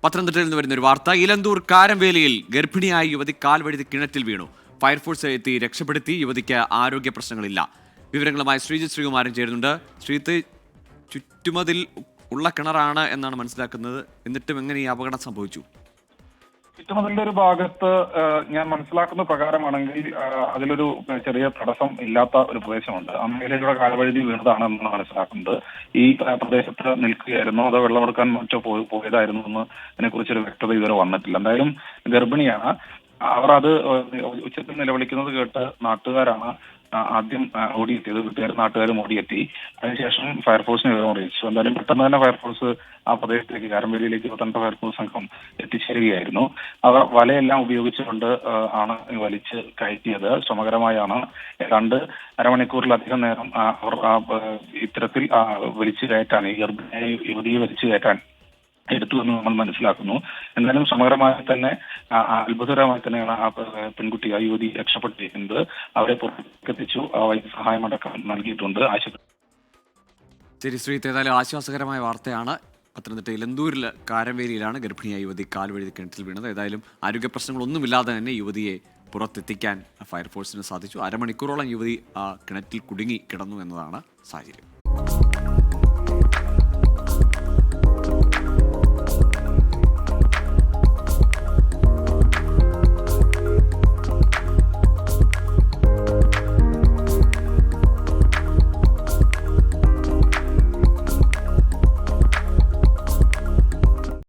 പത്തനംതിട്ടയിൽ നിന്ന് വരുന്ന ഒരു വാർത്ത. ഇലന്തൂർ കാരംവേലിയിൽ ഗർഭിണിയായ യുവതി കാൽ വഴുതി കിണറ്റിൽ വീണു. ഫയർഫോഴ്സ് എത്തി രക്ഷപ്പെടുത്തി. യുവതിക്ക് ആരോഗ്യ പ്രശ്നങ്ങളില്ല. വിവരങ്ങളുമായി ശ്രീജിത്ത് ശ്രീകുമാരൻ ചേരുന്നുണ്ട്. ശ്രീജിത്ത്, ചുറ്റുമതിൽ ഉള്ള കിണറാണ് എന്നാണ് മനസ്സിലാക്കുന്നത്. എന്നിട്ടും എങ്ങനെ ഈ അപകടം സംഭവിച്ചു? ചുറ്റുമതിലിന്റെ ഒരു ഭാഗത്ത് ഞാൻ മനസ്സിലാക്കുന്ന പ്രകാരമാണെങ്കിൽ അതിലൊരു ചെറിയ തടസ്സം ഇല്ലാത്ത ഒരു പ്രദേശമുണ്ട്. ആ മേഖലയിലൂടെ കാൽവഴുതി വീണതാണ് എന്നാണ് മനസ്സിലാക്കുന്നത്. ഈ പ്രദേശത്ത് നിൽക്കുകയായിരുന്നു, അതോ വെള്ളമെടുക്കാൻ മറ്റോ പോയതായിരുന്നു എന്ന് അതിനെക്കുറിച്ചൊരു വ്യക്തത ഇതുവരെ വന്നിട്ടില്ല. എന്തായാലും ഗർഭിണിയാണ്. അവർ അത് ഉച്ചത്തിൽ നിലവിളിക്കുന്നത് കേട്ട് നാട്ടുകാരാണ് ആദ്യം ഓടിയെത്തിയത്. വീട്ടുകാരും നാട്ടുകാരും ഓടിയെത്തി. അതിനുശേഷം ഫയർഫോഴ്സിനെ വിവരം അറിയിച്ചു. എന്തായാലും പെട്ടെന്ന് തന്നെ ഫയർഫോഴ്സ് ആ പ്രദേശത്തേക്ക്, കാരംവേലിയിലേക്ക് പത്തനംതിട്ട ഫയർഫോഴ്സ് സംഘം എത്തിച്ചേരുകയായിരുന്നു. അവർ വലയെല്ലാം ഉപയോഗിച്ചുകൊണ്ട് ആണ് വലിച്ച് കയറ്റിയത്. ശ്രമകരമായാണ് ഏതാണ്ട് അരമണിക്കൂറിലധികം നേരം അവർ ഇത്തരത്തിൽ വലിച്ചു കയറ്റാൻ, ഈ ഗർഭിണിയായ യുവതിയെ വലിച്ചു കയറ്റാൻ എടുത്തു എന്ന് നമ്മൾ മനസ്സിലാക്കുന്നു. എന്നാലും സമഗ്രമായി തന്നെ അത്ഭുതകരമായി തന്നെയാണ് ആ പെൺകുട്ടി, ആ യുവതി രക്ഷപ്പെട്ടിരിക്കുന്നത്. അവരെ പുറത്തെത്തിച്ചു, വൈദ്യസഹായം അടക്കം നൽകിയിട്ടുണ്ട്. ശരി ശ്രീജിത്ത്, ഏതായാലും ആശ്വാസകരമായ വാർത്തയാണ്. പത്തനംതിട്ട ഇലന്തൂരിൽ കാരംവേലിയിലാണ് ഗർഭിണിയായ യുവതി കാൽ വഴുതി കിണറ്റിൽ വീണത്. ഏതായാലും ആരോഗ്യ പ്രശ്നങ്ങളൊന്നുമില്ലാതെ തന്നെ യുവതിയെ പുറത്തെത്തിക്കാൻ ഫയർഫോഴ്സിന് സാധിച്ചു. അരമണിക്കൂറോളം യുവതി കിണറ്റിൽ കുടുങ്ങി കിടന്നു എന്നതാണ് സാഹചര്യം.